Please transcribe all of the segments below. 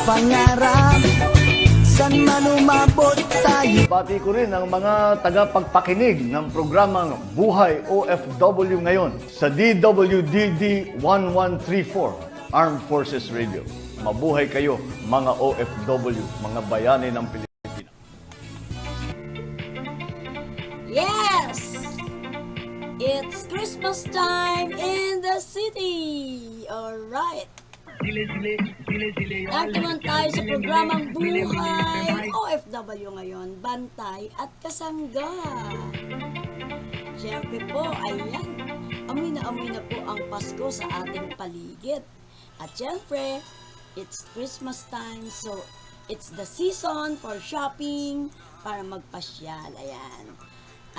pangarap, san man umabot tayo. Bati ko rin ang mga tagapagpakinig ng programang Buhay OFW ngayon sa DWDD 1134 Armed Forces Radio. Mabuhay kayo mga OFW, mga bayani ng Pilipinas. Yes! It's Christmas time in the city! Alright! Nagtuman tayo sa programang Buhay OFW ngayon, Bantay at Kasangga. Siyempre po, ayan, amoy na po ang Pasko sa ating paligid. At siyempre, it's Christmas time, so it's the season for shopping para magpasyal. Ayan.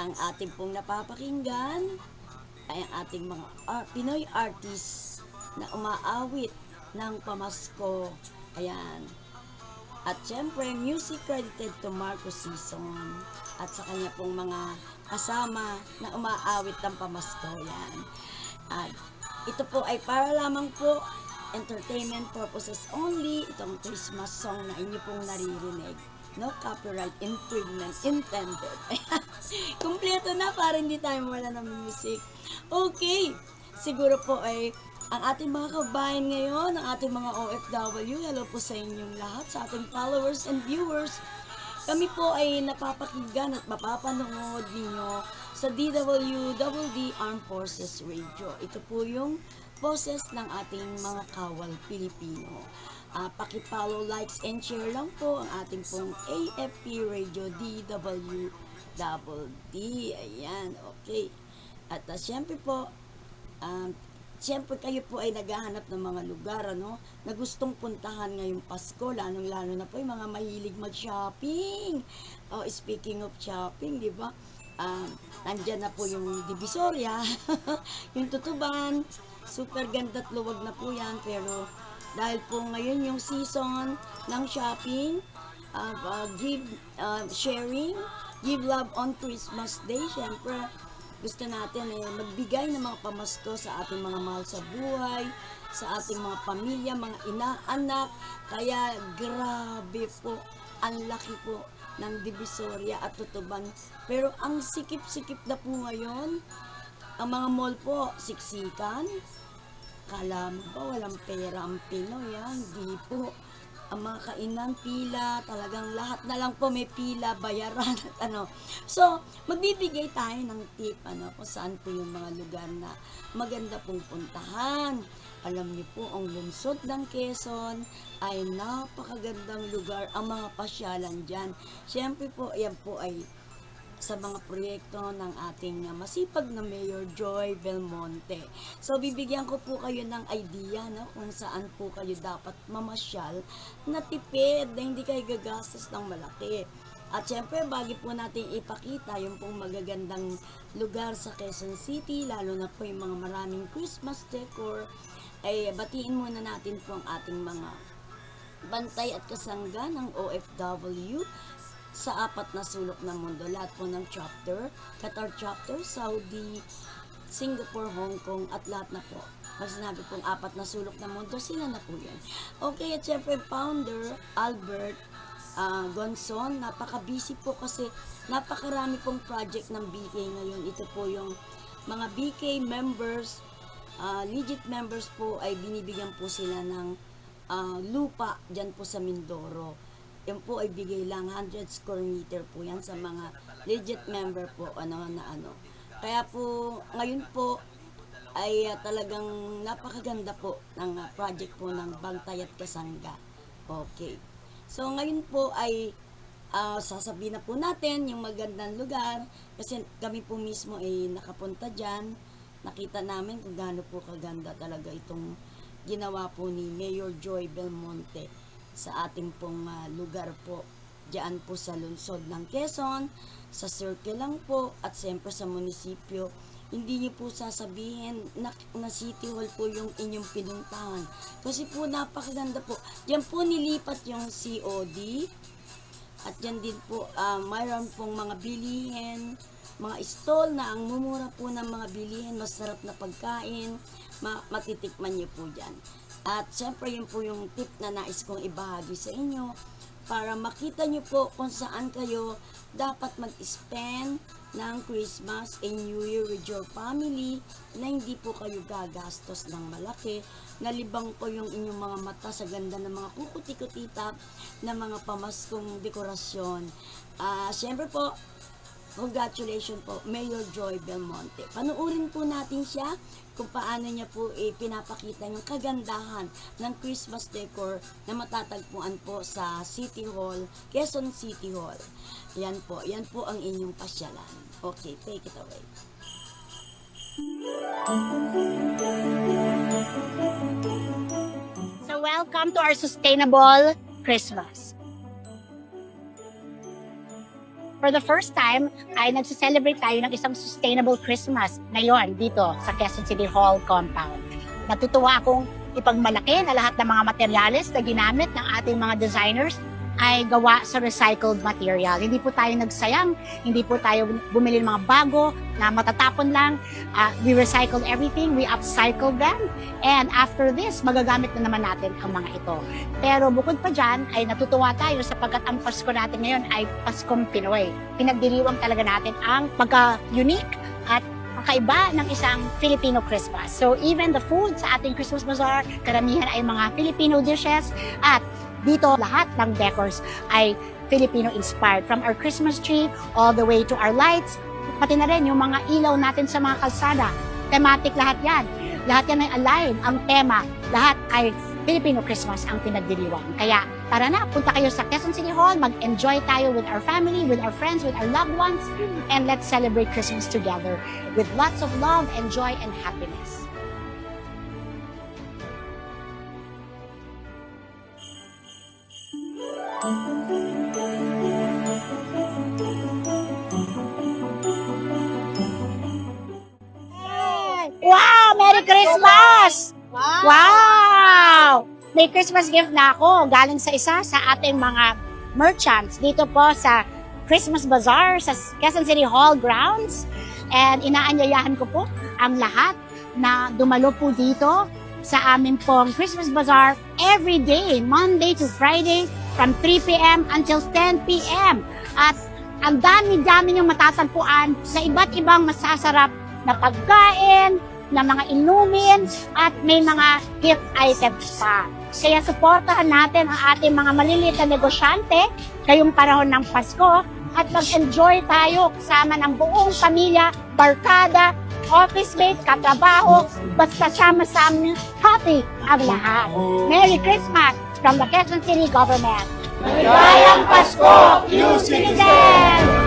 Ang ating pong napapakinggan ay ang ating mga Pinoy artists na umaawit ng pamasko. Ayan. At syempre, music credited to Marco Sison at sa kanya pong mga kasama na umaawit ng pamasko. Ayan. At ito po ay para lamang po entertainment purposes only, itong Christmas song na inyo pong naririnig. No copyright infringement intended. Kumpleto na para hindi tayo mawala ng music. Okay, siguro po ay ang ating mga kabayan ngayon, ang ating mga OFW, hello po sa inyong lahat, sa ating followers and viewers. Kami po ay napapakinggan at mapapanood ninyo sa DWDD Armed Forces Radio. Ito po yung boses ng ating mga kawal Pilipino. Paki-follow, likes, and share lang po ang ating pong AFP Radio DWDD. Ayan, okay. At syempre po, siyempre kayo po ay naghahanap ng mga lugar na gustong puntahan ngayong Pasko, lalong-lalo na po yung mga mahilig mag-shopping. Speaking of shopping, di ba? Nandyan na po yung Divisoria, yung Tutuban, super ganda at luwag na po yan, pero dahil po ngayon yung season ng shopping, sharing, give love on Christmas Day, syempre, gusto natin magbigay ng mga pamasko sa ating mga mahal sa buhay, sa ating mga pamilya, mga ina-anak. Kaya grabe po, ang laki po ng Divisoria at Tutuban. Pero ang sikip-sikip na po ngayon, ang mga mall po, siksikan. Kala mo ba walang pera ang Pinoy? Hindi po. Ang mga kainan, pila, talagang lahat na lang po may pila, bayaran at So, magbibigay tayo ng tip kung saan po yung mga lugar na maganda pong puntahan. Alam niyo po, ang lungsod ng Quezon ay napakagandang lugar, ang mga pasyalan dyan. Siyempre po, yan po ay sa mga proyekto ng ating masipag na Mayor Joy Belmonte. So, bibigyan ko po kayo ng idea kung saan po kayo dapat mamasyal na tipid, na hindi kayo gagastos ng malaki. At syempre, bago po natin ipakita yung pong magagandang lugar sa Quezon City, lalo na po yung mga maraming Christmas decor, ay batiin muna natin po ang ating mga bantay at kasangga ng OFW sa 4 na sulok ng mundo. Lahat po ng chapter, Qatar chapter, Saudi, Singapore, Hong Kong, at lahat na po. Pag sinabi pong 4 na sulok ng mundo, sila na po yan. Okay, at syempre, founder, Albert Gonzon, napaka-busy po kasi napakarami pong project ng BK ngayon. Ito po yung mga BK members, legit members po, ay binibigyan po sila ng lupa dyan po sa Mindoro. Yan po ay bigay lang 100 square meter po yan sa mga legit member po Kaya po ngayon po ay talagang napakaganda po ng project po ng Bantay at Kasangga. Okay. So ngayon po ay sasabihin na po natin yung magandang lugar kasi kami po mismo ay nakapunta dyan. Nakita namin kung gaano po kaganda talaga itong ginawa po ni Mayor Joy Belmonte sa ating pong lugar po, diyan po sa lungsod ng Quezon, sa circle lang po, at siyempre sa munisipyo. Hindi niyo po sasabihin na City Hall po yung inyong pinuntahan. Kasi po napakaganda po. Diyan po nilipat yung COD, at diyan din po mayroon pong mga bilihin, mga stall na ang mumura po ng mga bilihin, masarap na pagkain, matitikman niyo po diyan. At syempre yun po yung tip na nais kong ibahagi sa inyo para makita nyo po kung saan kayo dapat mag-spend ng Christmas and New Year with your family na hindi po kayo gagastos ng malaki, nalibang po yung inyong mga mata sa ganda ng mga kukuti-kutita na mga pamaskong dekorasyon. Syempre po, congratulations po, Mayor Joy Belmonte. Panuorin po natin siya kung paano niya po pinapakita yung kagandahan ng Christmas decor na matatagpuan po sa City Hall, Quezon City Hall. Yan po ang inyong pasyalan. Okay, take it away. So welcome to our sustainable Christmas. For the first time, ay nagse-celebrate tayo ng isang sustainable Christmas ngayon dito sa Quezon City Hall compound. Natutuwa akong ipagmalaki na lahat ng mga materyales na ginamit ng ating mga designers ay gawa sa recycled material. Hindi po tayo nagsayang, hindi po tayo bumili ng mga bago na matatapon lang. We recycled everything, we upcycled them, and after this, magagamit na naman natin ang mga ito. Pero bukod pa dyan, ay natutuwa tayo sapagkat ang Pasko natin ngayon ay Paskong Pinoy. Pinagdiriwang talaga natin ang pagka-unique at kakaiba ng isang Filipino Christmas. So even the food sa ating Christmas Bazaar, karamihan ay mga Filipino dishes, at dito lahat ng decors ay Filipino-inspired. From our Christmas tree all the way to our lights, pati na rin yung mga ilaw natin sa mga kalsada. Thematic lahat yan. Lahat yan ay alive, ang tema. Lahat ay Filipino Christmas ang pinagdiriwang. Kaya tara na, punta kayo sa Quezon City Hall, mag-enjoy tayo with our family, with our friends, with our loved ones, and let's celebrate Christmas together with lots of love and joy and happiness. Wow! Merry Christmas! Wow! May Christmas gift na ako galing sa isa sa ating mga merchants dito po sa Christmas Bazaar sa Quezon City Hall grounds. And inaanyayahan ko po ang lahat na dumalo po dito sa amin pong Christmas Bazaar every day, Monday to Friday from 3 p.m. until 10 p.m. At ang dami-dami niyong matatagpuan sa iba't ibang masasarap na pagkain, na mga inumin, at may mga gift items pa. Kaya suportahan natin ang ating mga maliliit na negosyante ngayong panahon ng Pasko at mag-enjoy tayo kasama ng buong pamilya, barkada, office mate, katrabaho, basta sama-sama happy ang lahat. Merry Christmas from the Quezon City Government. Maligayang Pasko, you citizens!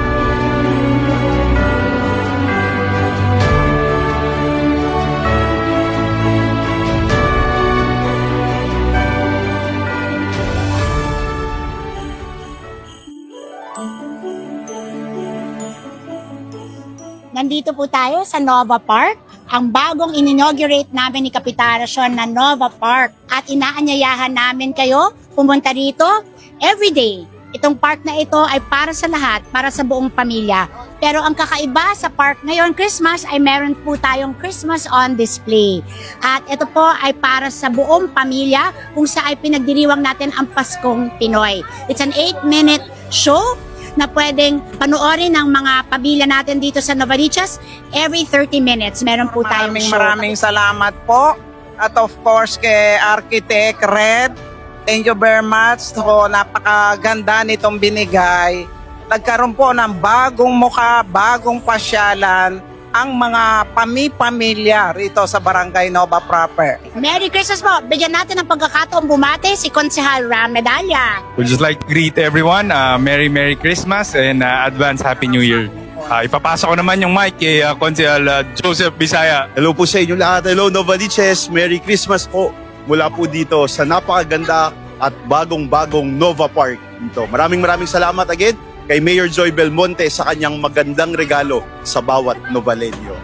Nandito po tayo sa Nova Park, ang bagong in-inaugurate namin ni Kapitarasyon na Nova Park. At inaanyayahan namin kayo pumunta rito everyday. Itong park na ito ay para sa lahat, para sa buong pamilya. Pero ang kakaiba sa park ngayon, Christmas, ay meron po tayong Christmas on display. At ito po ay para sa buong pamilya kung saan ay pinagdiriwang natin ang Paskong Pinoy. It's an 8-minute show na pwedeng panoorin ng mga pamilya natin dito sa Novaliches every 30 minutes. Meron po tayong show. Maraming salamat po. At of course kay Architect Red, thank you very much. So, napakaganda nitong binigay. Nagkaroon po ng bagong mukha, bagong pasyalan ang mga pamilya rito sa Barangay Nova Proper. Merry Christmas po! Bigyan natin ng pagkakataon bumate si Konsehal Ram Medalla. We'd just like to greet everyone, Merry Christmas and advance Happy New Year. Ipapasok ko naman yung mic kay Konsehal Joseph Bisaya. Hello po sa inyo lahat. Hello Novaliches. Merry Christmas po mula po dito sa napakaganda at bagong-bagong Nova Park dito. Maraming salamat again kay Mayor Joy Belmonte sa kanyang magandang regalo sa bawat Novalenyo.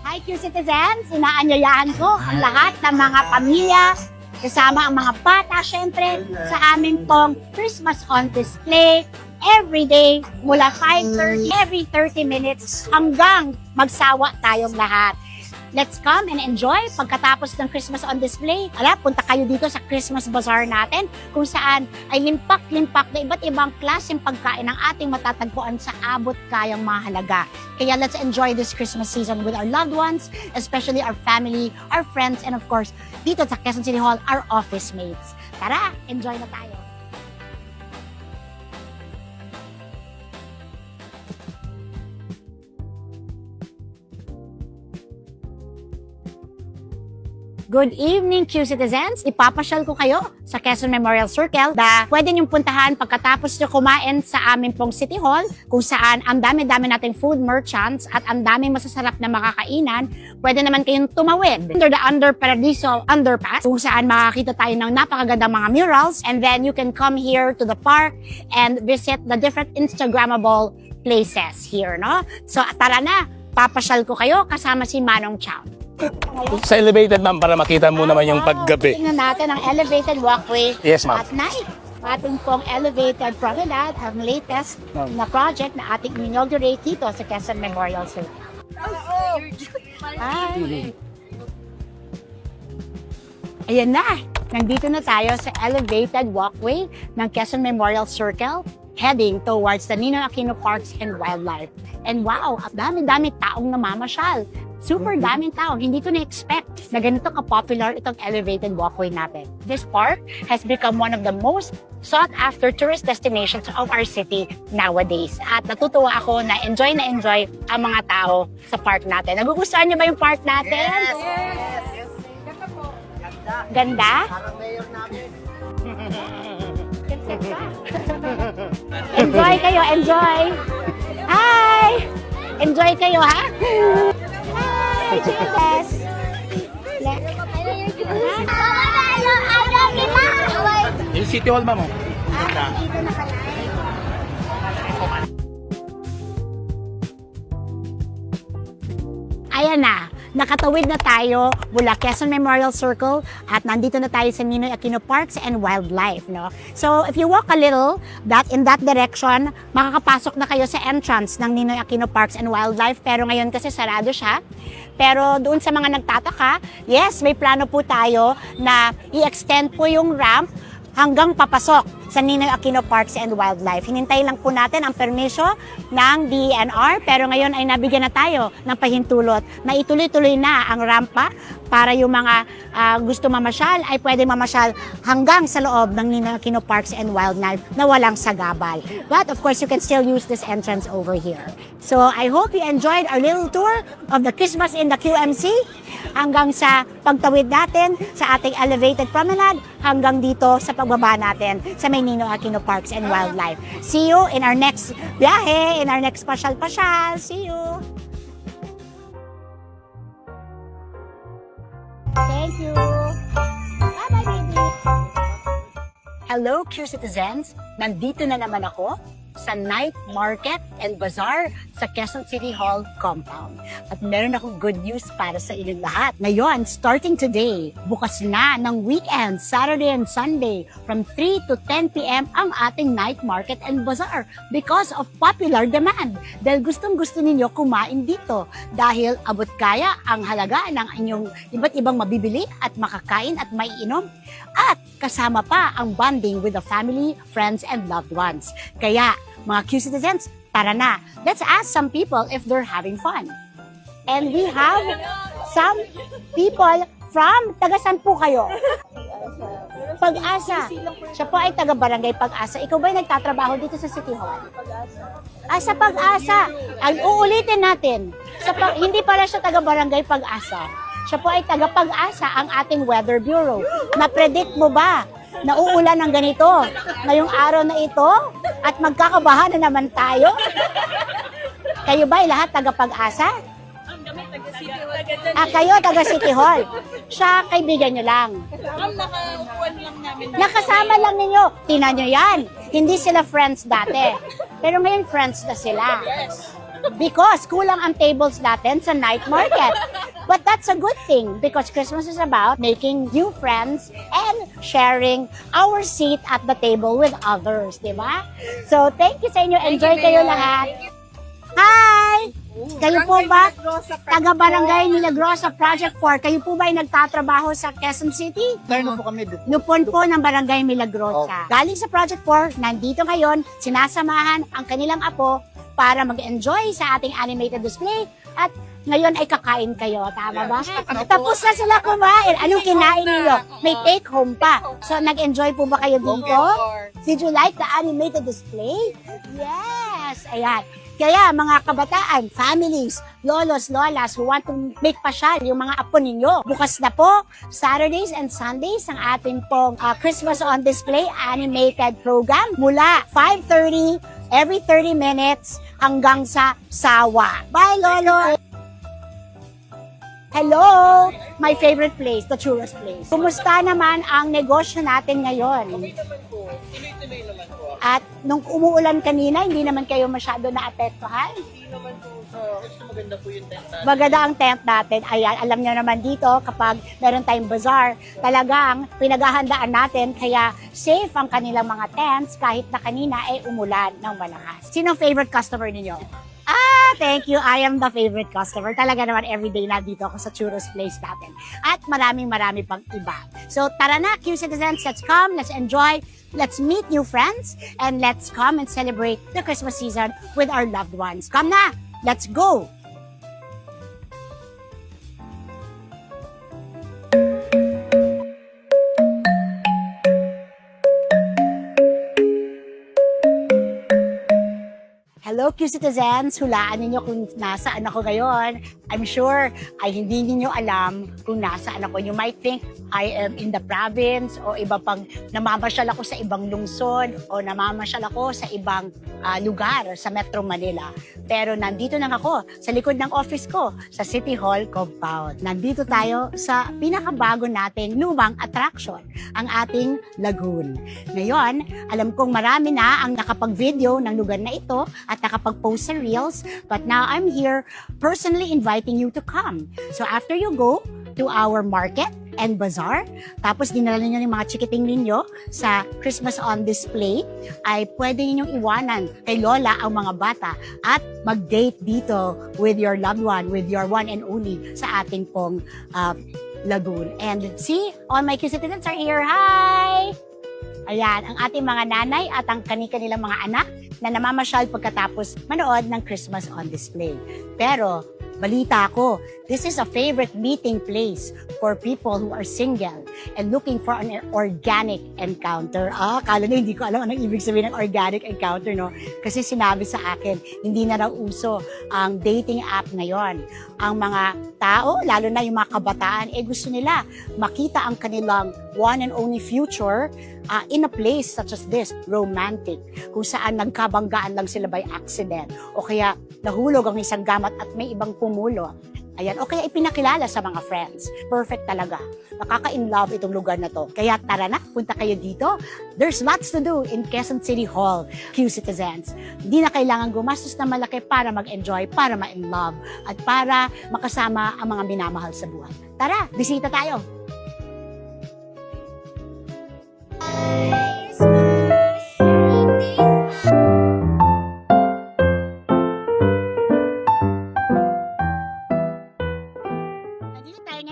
Hi, QCT citizens, inaanyayahan ko ang lahat ng mga pamilya, kasama ang mga bata, syempre, sa amin pong Christmas on display every day mula 5:30, every 30 minutes hanggang magsawa tayong lahat. Let's come and enjoy pagkatapos ng Christmas on display. Punta kayo dito sa Christmas Bazaar natin kung saan ay limpak-limpak na iba't ibang klaseng pagkain ang ating matatagpuan sa abot kayang mahalaga. Kaya let's enjoy this Christmas season with our loved ones, especially our family, our friends, and of course, dito sa Quezon City Hall, our office mates. Tara, enjoy na tayo. Good evening, Q citizens! Ipapasyal ko kayo sa Quezon Memorial Circle na pwede niyong puntahan pagkatapos niyo kumain sa amin pong City Hall kung saan ang dami-dami nating food merchants at ang daming masasarap na makakainan. Pwede naman kayong tumawid under the Under Paradiso Underpass kung saan makakita tayo ng napakagandang mga murals, and then you can come here to the park and visit the different Instagrammable places here, no? So tara na, papasyal ko kayo kasama si Manong Chow. Sa elevated, ma'am, para makita mo naman yung paggabi. Tingnan natin ang elevated walkway Yes, ma'am. at night. Ating pong elevated promenade, ang latest na project na ating inaugurate dito sa Quezon Memorial Circle. Hi! Ayan na! Nandito na tayo sa elevated walkway ng Quezon Memorial Circle heading towards the Ninoy Aquino Parks and Wildlife. And wow, dami-dami taong namamasyal. Super daming tao. Hindi ko na-expect na ganito ka-popular itong elevated walkway natin. This park has become one of the most sought-after tourist destinations of our city nowadays. At natutuwa ako na enjoy ang mga tao sa park natin. Nagugustuhan niyo ba yung park natin? Yes! Ganda? Parang mayor namin. Enjoy kayo, enjoy! Hi! Enjoy kayo, ha? Hi, Judas! Yung City Hall, ma'am. Dito na pala. Ayan na, nakatawid na tayo mula Quezon Memorial Circle at nandito na tayo sa Ninoy Aquino Parks and Wildlife, no? So, if you walk a little in that direction, makakapasok na kayo sa entrance ng Ninoy Aquino Parks and Wildlife, pero ngayon kasi sarado siya. Pero doon sa mga nagtataka, yes, may plano po tayo na i-extend po yung ramp hanggang papasok sa Ninoy Aquino Parks and Wildlife. Hinintay lang po natin ang permisyo ng DENR, pero ngayon ay nabigyan na tayo ng pahintulot na ituloy-tuloy na ang rampa para yung mga gusto mamasyal ay pwede mamasyal hanggang sa loob ng Ninoy Aquino Parks and Wildlife na walang sagabal. But of course, you can still use this entrance over here. So I hope you enjoyed our little tour of the Christmas in the QMC hanggang sa pagtawid natin sa ating elevated promenade hanggang dito sa pagbaba natin sa may Ninoy Aquino Parks and Wildlife. See you in our next biyahe, in our next pasyal-pasyal. See you! Thank you! Bye-bye, baby! Hello, Q citizens! Nandito na naman ako sa Night Market and Bazaar sa Quezon City Hall compound. At meron akong good news para sa inyong lahat. Ngayon, starting today, bukas na ng weekend, Saturday and Sunday, from 3 to 10 p.m. ang ating Night Market and Bazaar because of popular demand. Dahil gustong-gusto ninyo kumain dito dahil abot kaya ang halaga ng inyong iba't ibang mabibili at makakain at maiinom. At kasama pa ang bonding with the family, friends, and loved ones. Kaya, mga Q citizens, tara na. Let's ask some people if they're having fun. And we have some people from, taga-san po kayo? Pag-asa. Siya po ay taga-barangay Pag-asa. Ikaw ba ay nagtatrabaho dito sa City Hall? Sa Pag-asa. Ang uulitin natin. Hindi pala siya taga-barangay Pag-asa. Siya po ay taga-Pag-asa, ang ating Weather Bureau. Na-predict mo ba na uulan ng ganito ngayong araw na ito at magkakabahan na naman tayo? Kayo ba ay lahat taga-Pag-asa? Kayo taga City Hall. Siya, kaibigan nyo lang. Nakasama lang ninyo. Tingnan nyo yan. Hindi sila friends dati. Pero ngayon friends na sila. Because kulang ang tables natin sa night market. But that's a good thing because Christmas is about making new friends and sharing our seat at the table with others, di ba? So, thank you sa inyo. Enjoy kayo lahat. Hi! Kayo po ba, taga-barangay Milagrosa Project 4, kayo po ba ay nagtatrabaho sa Quezon City? Meron po kami dito. Lupon po ng barangay Milagrosa. Galing sa Project 4, nandito ngayon, sinasamahan ang kanilang apo para mag-enjoy sa ating animated display at ngayon ay kakain kayo, tama ba? Tapos na sila kumain. Anong kinain niyo? May take home pa. So, nag-enjoy po ba kayo dito? Did you like the animated display? Yes! Ayan. Kaya mga kabataan, families, lolos, lolas who want to make pasyal yung mga apo ninyo. Bukas na po, Saturdays and Sundays ang ating pong Christmas on Display animated program mula 5:30 every 30 minutes hanggang sa sawa. Bye, Lolo! Hello! My favorite place, the Churros Place. Kumusta naman ang negosyo natin ngayon? At nung umuulan kanina, hindi naman kayo masyado naapektuhan? Hindi naman po. Maganda po yung tent natin. Maganda ang tent natin. Ayan, alam niyo naman dito, kapag meron tayong bazaar, talagang pinaghahandaan natin, kaya safe ang kanilang mga tents kahit na kanina ay umulan ng malakas. Sino favorite customer ninyo? Thank you. I am the favorite customer. Talaga naman everyday na dito ako sa Churros Place natin. At marami pang iba. So tara na, Q-Citizens, let's come, let's enjoy, let's meet new friends, and let's come and celebrate the Christmas season with our loved ones. Come na, let's go! Hello, Q-Citizens! Hulaan ninyo kung nasaan ako ngayon. I'm sure ay hindi ninyo alam kung nasaan ako. You might think I am in the province o iba pang namamasyal ako sa ibang lungsod o namamasyal ako sa ibang lugar sa Metro Manila. Pero nandito lang ako sa likod ng office ko sa City Hall compound. Nandito tayo sa pinakabago nating lumang attraction, ang ating lagoon. Ngayon, alam kong marami na ang nakapag-video ng lugar na ito at nakapag-post sa Reels, but now I'm here personally inviting you to come. So after you go to our market and bazaar, tapos dinala ninyo yung mga chikiting ninyo sa Christmas on Display, ay pwede ninyong iwanan kay Lola ang mga bata at mag-date dito with your loved one, with your one and only sa ating pong lagoon. And see, all my Q-Citizens are here. Hi! Ayan, ang ating mga nanay at ang kanilang mga anak na namamasyal pagkatapos manood ng Christmas on Display. Pero, balita ko, this is a favorite meeting place for people who are single and looking for an organic encounter. Akala nyo, hindi ko alam anong ibig sabihin ng organic encounter, no? Kasi sinabi sa akin, hindi na raw uso ang dating app ngayon. Ang mga tao, lalo na yung mga kabataan, gusto nila makita ang kanilang one and only future in a place such as this, romantic, kung saan nagkabanggaan lang sila by accident o kaya nahulog ang isang gamat at may ibang pumulo. Ayan, o kaya ipinakilala sa mga friends. Perfect talaga. Nakaka-in-love itong lugar na to. Kaya tara na, punta kayo dito. There's lots to do in Quezon City Hall, Q-Citizens. Hindi na kailangan gumastos na malaki para mag-enjoy, para ma-in-love, at para makasama ang mga minamahal sa buhay. Tara, bisita tayo!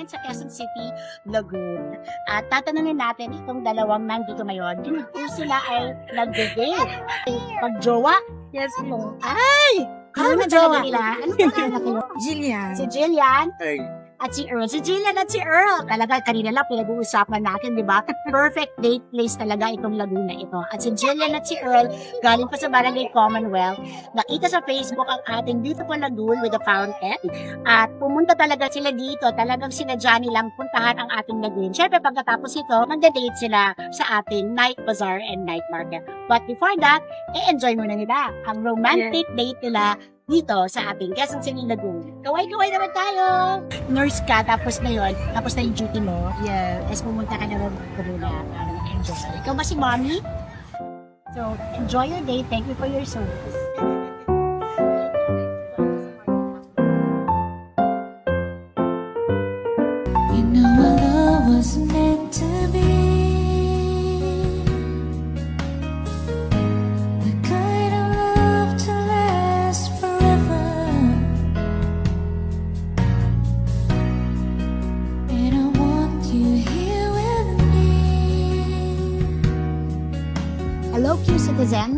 Sa Quezon City Lagoon. At tatanungin natin itong dalawang nandito ngayon kung sila ay nag-date. Pag-jowa? Yes po. Ay! Ano na jowa nila? Ano na nila? Jillian. Si Jillian at si Earl. Si Jillian at si Earl. Talaga, kanina lang pinag-uusapan natin, di ba? Perfect date place talaga itong Laguna ito. At si Jillian at si Earl, galing pa sa Barangay Commonwealth, nakita sa Facebook ang ating beautiful lagoon with a fountain. At pumunta talaga sila dito. Talagang sinadya nilang puntahan ang ating lagoon. Siyempre, pagkatapos ito, magda-date sila sa ating night bazaar and night market. But before that, i-enjoy muna nila ang romantic date nila dito sa ating Quezon City Lagoon. Kaway-kaway naman tayo! Nurse ka, tapos na yun, tapos na yung duty mo. Yeah. Tapos pumunta ka na ng Laguna para mag-enjoy. Ikaw ba si Mommy? So, enjoy your day. Thank you for your service.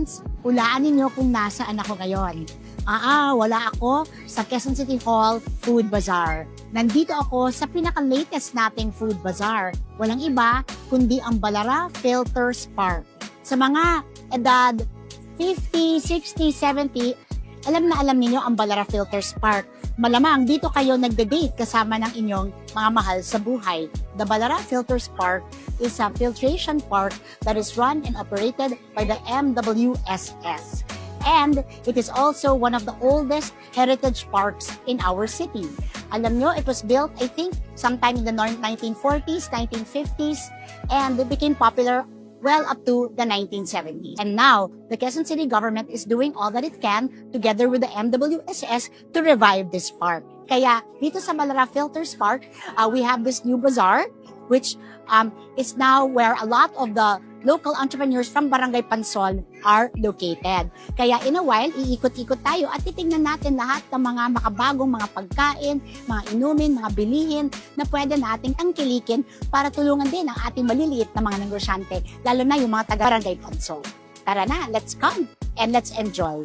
Philippines. Hulaan ninyo kung nasaan ako ngayon. Wala ako sa Quezon City Hall Food Bazaar. Nandito ako sa pinaka-latest nating food bazaar. Walang iba kundi ang Balara Filters Park. Sa mga edad 50, 60, 70, alam na alam ninyo ang Balara Filters Park. Malamang dito kayo nagde-date kasama ng inyong mga mahal sa buhay. The Balara Filters Park is a filtration park that is run and operated by the MWSS. And it is also one of the oldest heritage parks in our city. Alam nyo, it was built, I think, sometime in the 1940s, 1950s, and it became popular well up to the 1970s. And now, the Quezon City government is doing all that it can together with the MWSS to revive this park. Kaya dito sa Balara Filters Park, we have this new bazaar, which is now where a lot of the local entrepreneurs from Barangay Pansol are located. Kaya in a while, iikot-ikot tayo at titingnan natin lahat ng mga makabagong mga pagkain, mga inumin, mga bilihin na pwede nating tangkilikin para tulungan din ang ating maliliit na mga negosyante, lalo na yung mga taga-Barangay Pansol. Tara na, let's come and let's enjoy.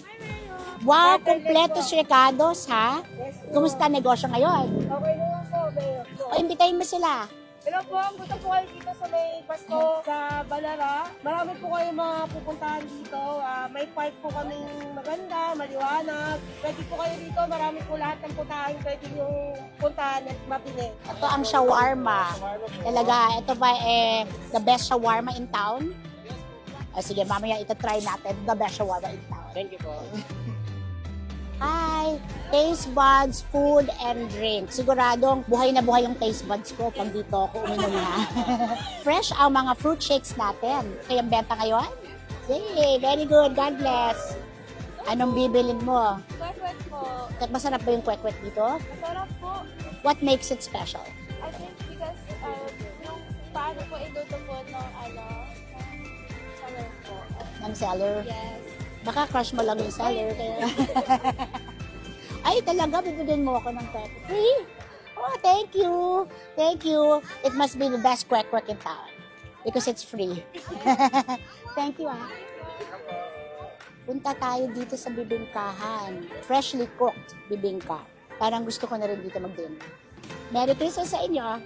Wow, kompletos recados ha? Kumusta negosyo ngayon? Okay naman po, Mayor. O, imbitahin mo sila. Hello po, punta po kayo dito sa may Pasko sa Balara. Marami po kayo mga pupuntahan dito. May park po kaming maganda, maliwanag. Pwede po kayo dito, marami po lahat ng puntahan pwede yung puntahan at mapili. Ito ang shawarma. Talaga, ito ba the best shawarma in town? Sige, mamaya ito try natin. The best shawarma in town. Thank you po. Hi! Taste buds, food, and drink. Siguradong buhay na buhay yung taste buds ko pag dito ako uminom na. Fresh ang mga fruit shakes natin. Kaya ang benta ngayon? Yay! Very good. God bless. Anong bibilin mo? Kwek-kwek po. Masarap ba yung kwek-kwek dito? Masarap po. What makes it special? I think because yung paano po iluto po ng seller po. Ng seller? Yes. Baka crush mo lang yung seller. Kaya... Ay, talaga, bibigyan mo ako ng kwek-kwek. Free? Oh, thank you. Thank you. It must be the best kwek-kwek in town. Because it's free. Thank you, ah. Punta tayo dito sa bibingkahan. Freshly cooked bibingka. Parang gusto ko na rin dito mag-dinner. Merry Christmas sa inyo.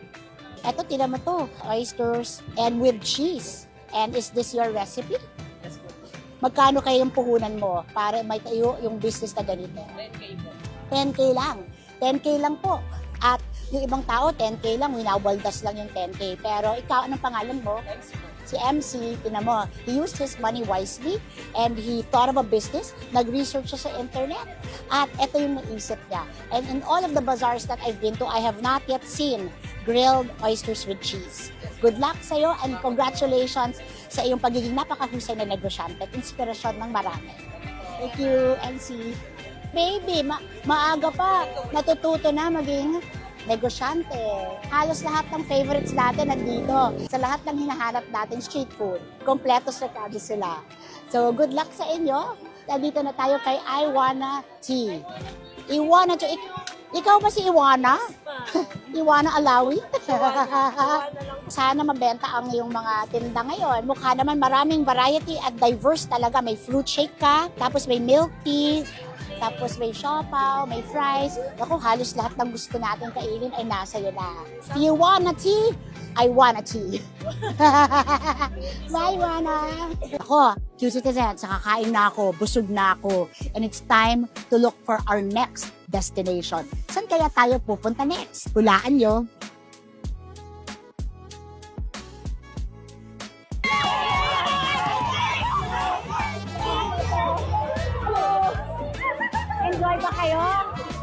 Eto, tinan mo to. Oysters and with cheese. And is this your recipe? Magkano kayo yung puhunan mo para may tayo yung business na ganito? 10K po. 10K lang. 10K lang po. At yung ibang tao, 10K lang. Winawaldas lang yung 10K. Pero ikaw, anong pangalan mo? Si MC, tinan mo, he used his money wisely and he thought of a business, nag-research siya sa internet, at ito yung naisip niya. And in all of the bazaars that I've been to, I have not yet seen grilled oysters with cheese. Good luck sa'yo and congratulations sa iyong pagiging napakahusay na negosyante at inspirasyon ng marami. Thank you, MC. Baby, maaga pa, natututo na maging negosyante. Halos lahat ng favorites natin nandito. Sa lahat ng hinahanap natin street food, kompleto sa kado sila. So, good luck sa inyo. Nandito na tayo kay Iwana Tea. Iwana to. Ikaw ba si Iwana? Iwana Alawi? Sana mabenta ang iyong mga tinda ngayon. Mukha naman maraming variety at diverse talaga. May fruit shake ka, tapos may milk tea, tapos may siopaw, may fries. Ako, halos lahat ng gusto natin kainin ay nasa iyo na. Do you wanna tea? I wanna tea. Bye, Wana. Ako, Q-Citizen, sa kakain na ako, busog na ako. And it's time to look for our next destination. Saan kaya tayo pupunta next? Hulaan nyo. Enjoy ba kayo?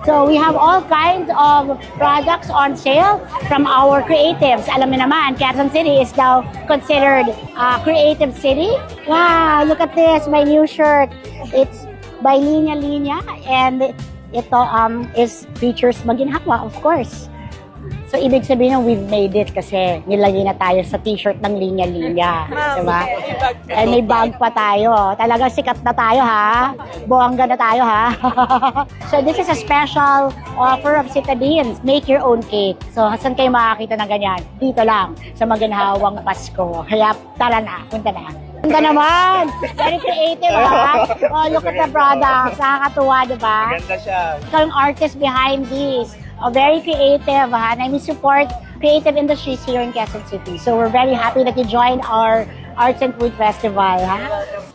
So we have all kinds of products on sale from our creatives. Alam mo naman, Quezon City is now considered a creative city. Wow, look at this, my new shirt. It's by Linya Linya and ito is features Maginhawa, of course. So, ibig sabihin we've made it kasi nilagay na tayo sa t-shirt ng linya-linya. Diba? And may bag pa tayo. Talagang sikat na tayo, ha? Buwangga na tayo, ha? So, this is a special offer of Citadines. Make your own cake. So, saan kayo makakita ng ganyan? Dito lang, sa Maginhawang Pasko. Kaya, tara na, punta na. Ganda naman! Very creative, ha? Oh, look at the products. Nakakatuwa, di ba? Ganda siya. Ikaw yung artist behind this. Oh, very creative, ha? And we support creative industries here in Quezon City. So we're very happy that you joined our Arts and Food Festival, ha?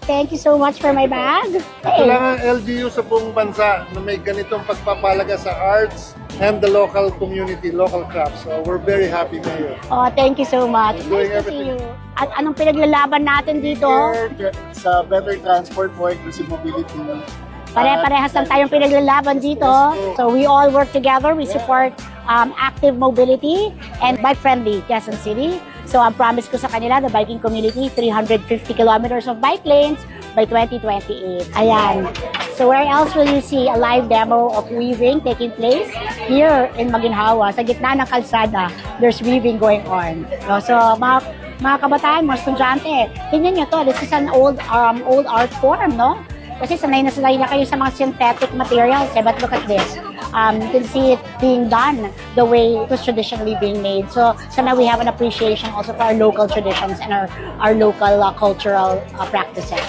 Thank you so much for my bag. Hey. Kailangan LGU sa buong bansa na may ganitong pagpapalaga sa arts and the local community, local crafts. So we're very happy, Mayor. Oh, thank you so much. Doing Nice to see everything. you. At anong pinaglalaban natin dito? Sa better transport for inclusive mobility. Pare-parehas lang tayong pinaglalaban dito. So we all work together. We support active mobility and bike-friendly Quezon City. So ang promise ko sa kanila, the biking community, 350 kilometers of bike lanes by 2028. Ayan. So where else will you see a live demo of weaving taking place? Here in Maginhawa, sa gitna ng kalsada, there's weaving going on. No? So mga kabataan, mga estudyante, tingnan nyo to. This is an old art form, no? Kasi sanay na kayo sa mga synthetic materials. But look at this. You can see it being done the way it was traditionally being made. So now we have an appreciation also for our local traditions and our local cultural practices.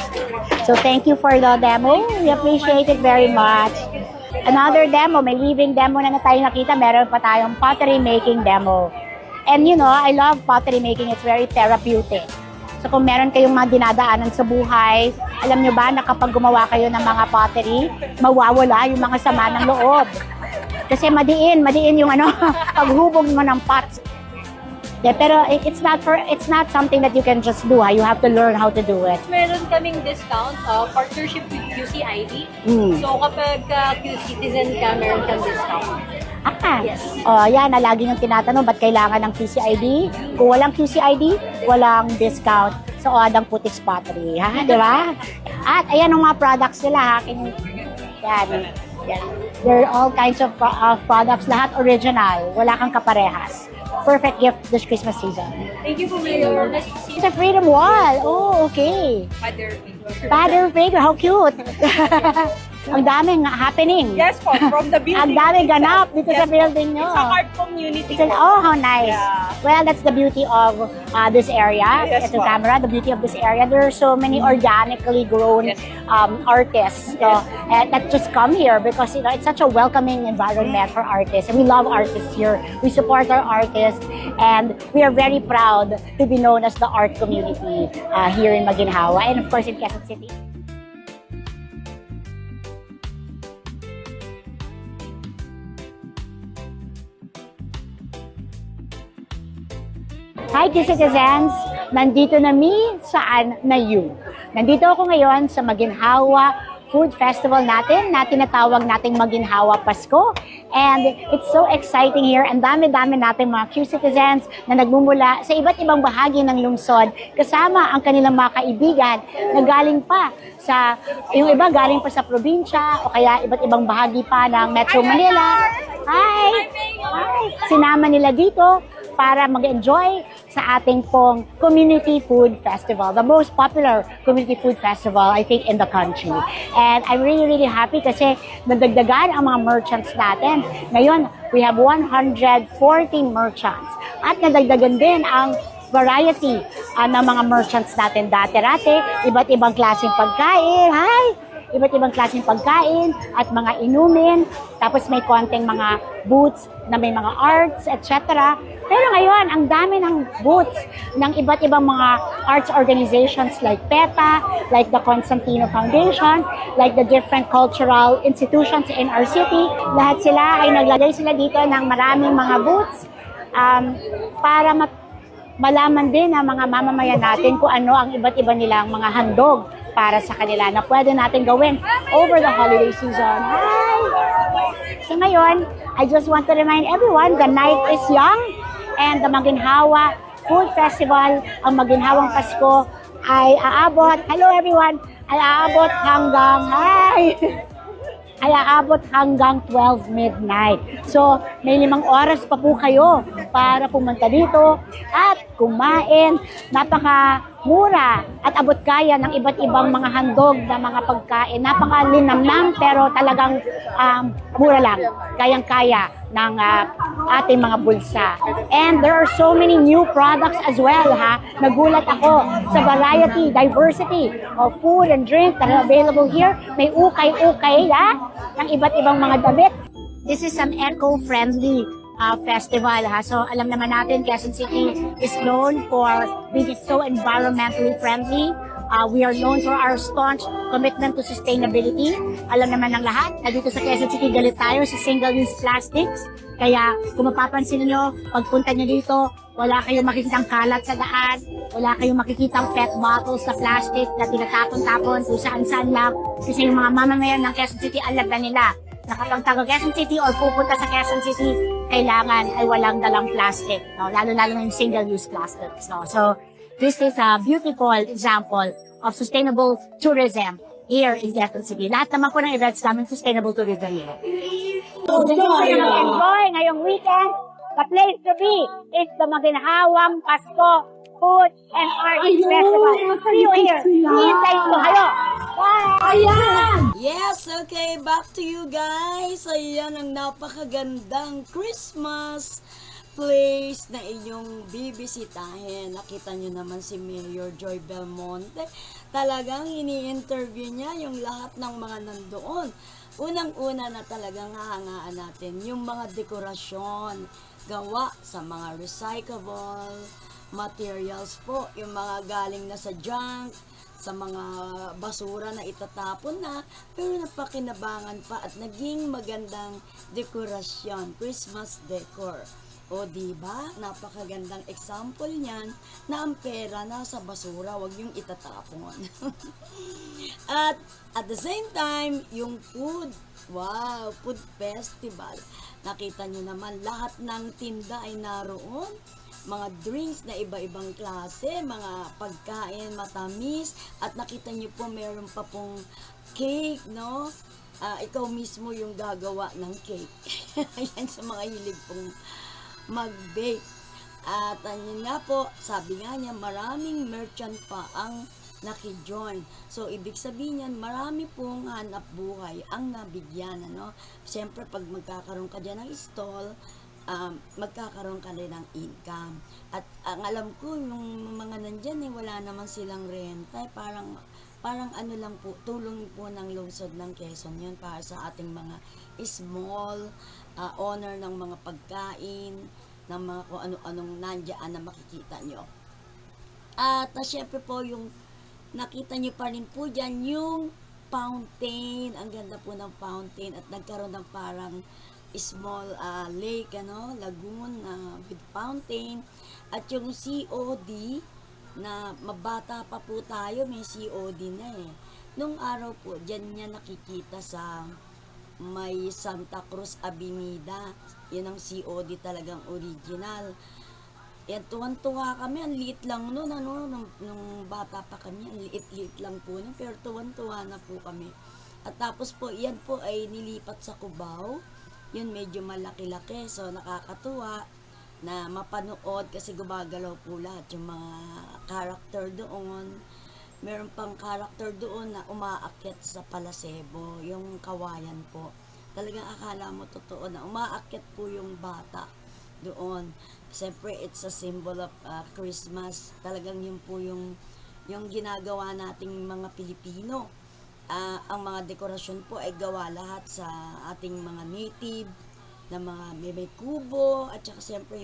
So thank you for the demo. We appreciate it very much. Another demo, may weaving demo na tayo nakita. Meron pa tayong pottery making demo. And you know, I love pottery making. It's very therapeutic. So kung meron kayong mga dinadaanan sa buhay, alam nyo ba na kapag gumawa kayo ng mga pottery, mawawala yung mga sama ng loob. Kasi madiin yung paghubog mo ng pots. Yeah, pero it's not something that you can just do. You have to learn how to do it. Meron kaming discount, partnership with QCID. So kapag Q-Citizen ka, meron kang discount. Yes. Yan, lagi nyung tinatanong, ba't kailangan ng QCID? Kung walang QCID, walang discount sa Odang Putix Pottery. Ha? Di ba? At ayan ang mga products nila. Ha? Yan. There are all kinds of products. Lahat original. Wala kang kaparehas. Perfect gift this Christmas season. Thank you po, Mayor. Nice to see It's a freedom wall. Oh, okay. Father figure. How cute. Ang daming happening. Yes po, from the Ang building. daming ganap dito sa building nyo. It's a art community. Oh, how nice. Yeah. Well, that's the beauty of this area. Yes, Ito ma'am. camera, the beauty of this area. There are so many organically grown artists that just come here because it's such a welcoming environment for artists. And we love artists here. We support our artists and we are very proud to be known as the art community here in Maginhawa and of course in Quezon City. Hi, citizens! Nandito na saan na you? Nandito ako ngayon sa Maginhawa Food Festival natin na tinatawag nating Maginhawa Pasko. And it's so exciting here. Ang dami-dami natin mga Q-Citizens na nagmumula sa iba't ibang bahagi ng lungsod kasama ang kanilang mga kaibigan na galing pa sa, yung iba galing pa sa probinsya o kaya iba't ibang bahagi pa ng Metro Manila. Hi! Sinama nila dito para mag-enjoy sa ating pong Community Food Festival, the most popular Community Food Festival, I think, in the country. And I'm really, really happy kasi nadagdagan ang mga merchants natin. Ngayon, we have 140 merchants. At nadagdagan din ang variety ng mga merchants natin dati-rati, iba't ibang klaseng pagkain. Hi! Iba't ibang klaseng pagkain at mga inumin. Tapos may konting mga booths na may mga arts, etc. Pero ngayon, ang dami ng booths ng iba't ibang mga arts organizations like PETA, like the Constantino Foundation, like the different cultural institutions in our city. Lahat sila ay naglagay sila dito ng maraming mga booths para malaman din ng mga mamamayan natin kung ano ang iba't iba nilang mga handog para sa kanila na pwede natin gawin over the holiday season. Hi! So ngayon, I just want to remind everyone, the night is young and the Maginhawa Food Festival, ang Maginhawang Pasko ay aabot, hello everyone, ay aabot hanggang 12 midnight. So, may 5 oras pa po kayo para pumunta dito at kumain. Napaka-mura at abot kaya ng iba't ibang mga handog na mga pagkain. Napaka-linamnam pero talagang mura lang. Kayang-kaya ng ating mga bulsa. And there are so many new products as well, ha? Nagulat ako sa variety, diversity of food and drink that are available here. May ukay-ukay, ha? Ng iba't ibang mga damit. This is an eco-friendly festival, ha? So, alam naman natin, Quezon City is known for being so environmentally friendly. We are known for our staunch commitment to sustainability. Alam naman ng lahat, na dito sa Quezon City, galit tayo sa single-use plastics. Kaya kung mapapansin niyo, pagpunta niyo dito, wala kayong makikitang kalat sa daan, wala kayong makikitang PET bottles na plastic na tinatapon-tapon kung saan-saan lang. Kasi yung mga mamamayan ng Quezon City, alam na nila na kapag taga Quezon City or pupunta sa Quezon City, kailangan ay walang dalang plastic, no? Lalo-lalo na yung single-use plastics. No? So, this is a beautiful example of sustainable tourism here in Quezon City. Lahat naman po ng events namin sustainable tourism. Enjoy ngayong weekend. The place to be is the Maginhawang Pasko Food and Art Festival. See you here. Hintay ko kayo. Bye! Yes, okay, back to you guys. Ayan ang napakagandang Christmas place na inyong bibisitahin. Nakita nyo naman si Mayor Joy Belmonte. Talagang ini-interview niya yung lahat ng mga nandoon. Unang-una na talagang hahangaan natin yung mga dekorasyon gawa sa mga recyclable materials po. Yung mga galing na sa junk, sa mga basura na itatapon na, pero napakinabangan pa at naging magandang dekorasyon, Christmas decor. O diba, napakagandang example niyan na ang pera nasa basura, wag yung itatapon. At the same time, yung food, wow, food festival. Nakita nyo naman, lahat ng tinda ay naroon. Mga drinks na iba-ibang klase, mga pagkain, matamis. At nakita nyo po, meron pa pong cake, no? Ikaw mismo yung gagawa ng cake. Ayan sa mga hilig pong mag-bake. At yun nga po, sabi nga niya, maraming merchant pa ang naki-join. So, ibig sabihin yan, marami pong hanap buhay ang nabigyan, ano? Siyempre, pag magkakaroon ka dyan ng stall, magkakaroon ka rin ng income. At ang alam ko, yung mga nandyan, wala naman silang renta. Parang ano lang po, tulong po ng lungsod ng Quezon yun para sa ating mga small owner ng mga pagkain, ng mga kung ano-anong nandiyan na makikita nyo. At syempre po, yung nakita nyo pa rin po dyan, yung fountain, ang ganda po ng fountain, at nagkaroon ng parang small lake, ano, lagoon with fountain, at yung COD, na mabata pa po tayo, may COD na eh. Nung araw po, dyan niya nakikita sa may Santa Cruz Avenida. Yun ang COD talagang original. Yan, tuwan-tuwa kami. Ang liit lang nun, ano, nung bata pa kami. Ang liit-liit lang po nun. Pero tuwan-tuwa na po kami. At tapos po, yan po ay nilipat sa Cubao. Yun, medyo malaki-laki. So, nakakatuwa na mapanood kasi gumagalaw po lahat yung mga character doon. Meron pang character doon na umaakyat sa Palasebo, yung kawayan po. Talagang akala mo totoo na umaakyat po yung bata doon. Siyempre, it's a symbol of Christmas. Talagang yun po yung ginagawa nating mga Pilipino. Ang mga dekorasyon po ay gawa lahat sa ating mga native, na mga may kubo, at saka siyempre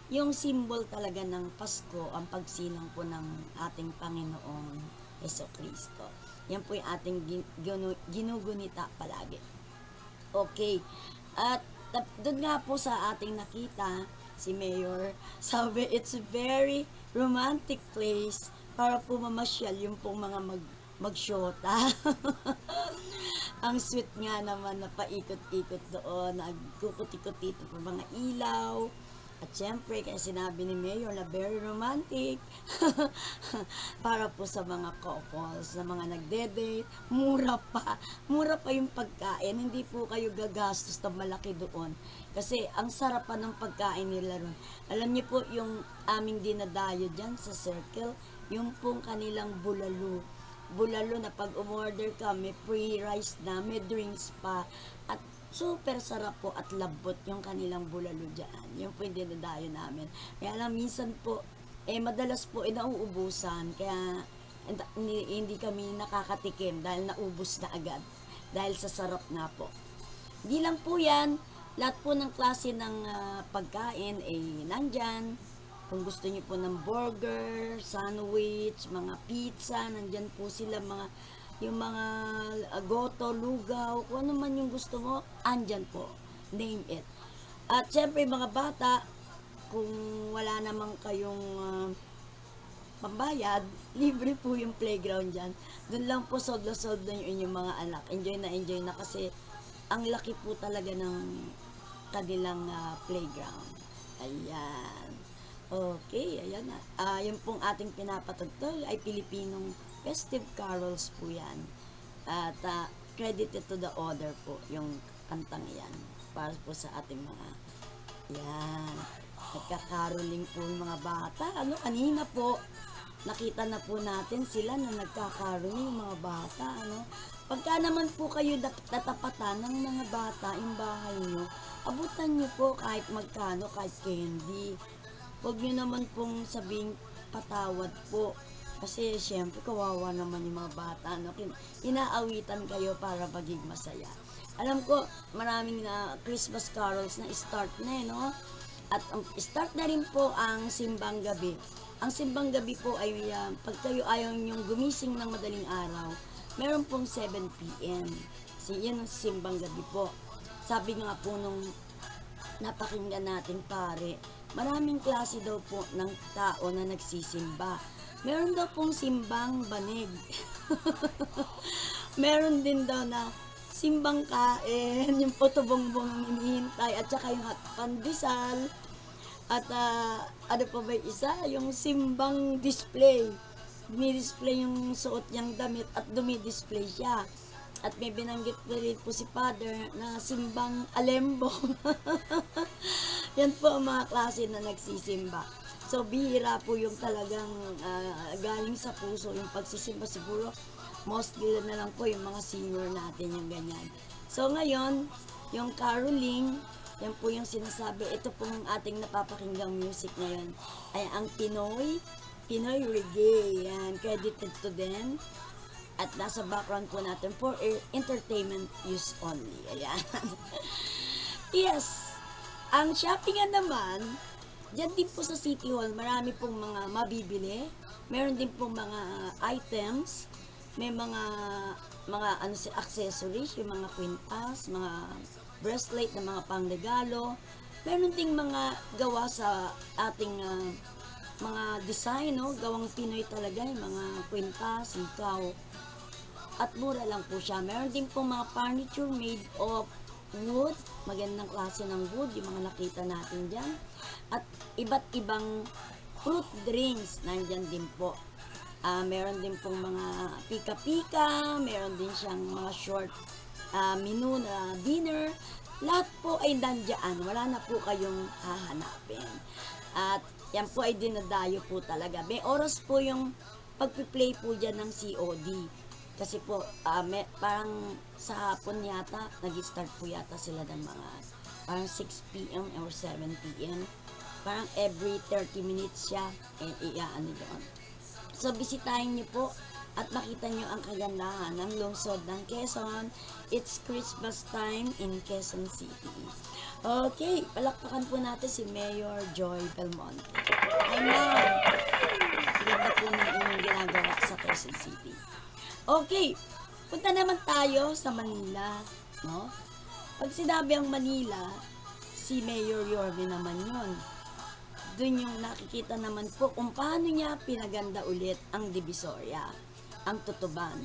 yung symbol talaga ng Pasko, ang pagsilang po ng ating Panginoong Jesucristo. Yan po yung ating ginugunita palagi. Okay. At doon nga po sa ating nakita, si Mayor, sabi, it's a very romantic place para po mamasyal yung pong mga magsyota. Ang sweet nga naman na paikot-ikot doon, nagkukuti-kuti ito po mga ilaw. At syempre, kaya sinabi ni Mayor na very romantic para po sa mga couples, na mga nagde-date, mura pa yung pagkain, hindi po kayo gagastos na malaki doon. Kasi ang sarap pa ng pagkain nila ron. Alam niyo po, yung aming dinadayo dyan sa Circle, yung pong kanilang bulalo na pag umorder ka, may free rice na, may drinks pa, at super sarap po at labot yung kanilang bulalo dyan. Yung po yung dinadayo namin. Kaya lang minsan po, madalas po nauubusan. Kaya hindi kami nakakatikim dahil naubos na agad. Dahil sa sarap nga po. Hindi lang po yan, lahat po ng klase ng pagkain nandyan. Kung gusto niyo po ng burger, sandwich, mga pizza, nandyan po sila yung mga goto, lugaw, kung ano man yung gusto mo, andyan po. Name it. At syempre mga bata, kung wala namang kayong pambayad, libre po yung playground dyan. Doon lang po soldo-soldo yung inyong mga anak. Enjoy na kasi ang laki po talaga ng kanilang playground. Ayan. Okay, ayan na. Yung pong ating pinapatugtog ay Pilipinong festive carols po yan. At credited to the order po yung kantang yan. Para po sa ating mga yan. Nagkakaroling po yung mga bata. Kanina po, nakita na po natin sila na nagkakaroling yung mga bata. Pagka naman po kayo tatapatan ng mga bata yung bahay nyo, abutan nyo po kahit magkano, kahit candy. Huwag nyo naman pong sabing patawad po. Kasi syempre kawawa naman yung mga bata. Inaawitan kayo para maging masaya. Alam ko, maraming Christmas carols na start na no? At start na rin po ang simbang gabi. Ang simbang gabi po ay pag kayo ayaw nyong gumising ng madaling araw, meron pong 7 p.m. Yan ang simbang gabi po. Sabi nga po nung napakinggan natin pare, maraming klase daw po ng tao na nagsisimba. Meron daw pong simbang banig. Meron din daw na simbang kain, yung potobongbong hinihintay, at saka yung pandesal. At ano pa ba isa? Yung simbang display. Dumi-display yung suot niyang damit at dumi-display siya. At may binanggit na rin po si Father na simbang alembo. Yan po ang mga klase na nagsisimba. So, bihira po yung talagang galing sa puso yung pagsisimba. Siguro, mostly na lang po yung mga senior natin yung ganyan. So, ngayon, yung caroling, yan po yung sinasabi. Ito pong ating napapakinggang music ngayon ay ang Pinoy reggae. Yan, credited to them. At nasa background po natin for entertainment use only. Ayan. Yes. Ang shoppingan naman, dyan din po sa City Hall, marami pong mga mabibili. Meron din pong mga items. May mga accessories, yung mga kwintas, mga bracelet na mga pangregalo. Meron ding mga gawa sa ating mga design, no? Gawang Pinoy talaga, yung mga kwintas, ikaw. At mura lang po siya. Meron din po mga furniture made of wood. Magandang klase ng wood, yung mga nakita natin dyan. At iba't ibang fruit drinks, nandyan din po. Meron din pong mga pika-pika, meron din siyang mga short menu na dinner. Lahat po ay nandiyan. Wala na po kayong hahanapin. At yan po ay dinadayo po talaga. May oras po yung pagpiplay po dyan ng COD. Kasi po, parang sa hapon yata, nag-start po yata sila ng mga parang 6 p.m. or 7 p.m. Parang every 30 minutes siya, iyaano doon. So, bisitahin niyo po at makita niyo ang kagandahan ng lungsod ng Quezon. It's Christmas time in Quezon City. Okay, palakpakan po natin si Mayor Joy Belmonte. Hi, ma'am! Ganda po ng inyong ginagawa sa Quezon City. Okay, punta naman tayo sa Manila, no? Pag sinabi ang Manila, si Mayor Yorme naman yun. Doon yung nakikita naman po kung paano niya pinaganda ulit ang Divisoria, ang Tutuban.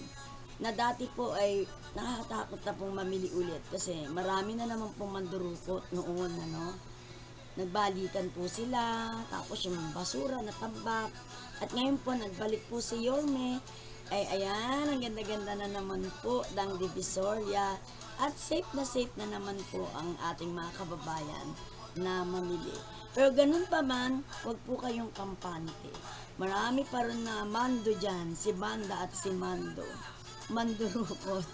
Na dati po ay nakakatakot na pong mamili ulit kasi marami na naman pong mandurukot noon, ano? Nagbalikan po sila, tapos yung basura natambak. At ngayon po, nagbalik po si Yorme. Ay ayan, ang ganda-ganda na naman po ng Divisoria at safe na naman po ang ating mga kababayan na mamili. Pero ganun pa man, huwag po kayong kampante. Marami pa rin na mando dyan, si Banda at si Mando. Mandurukot.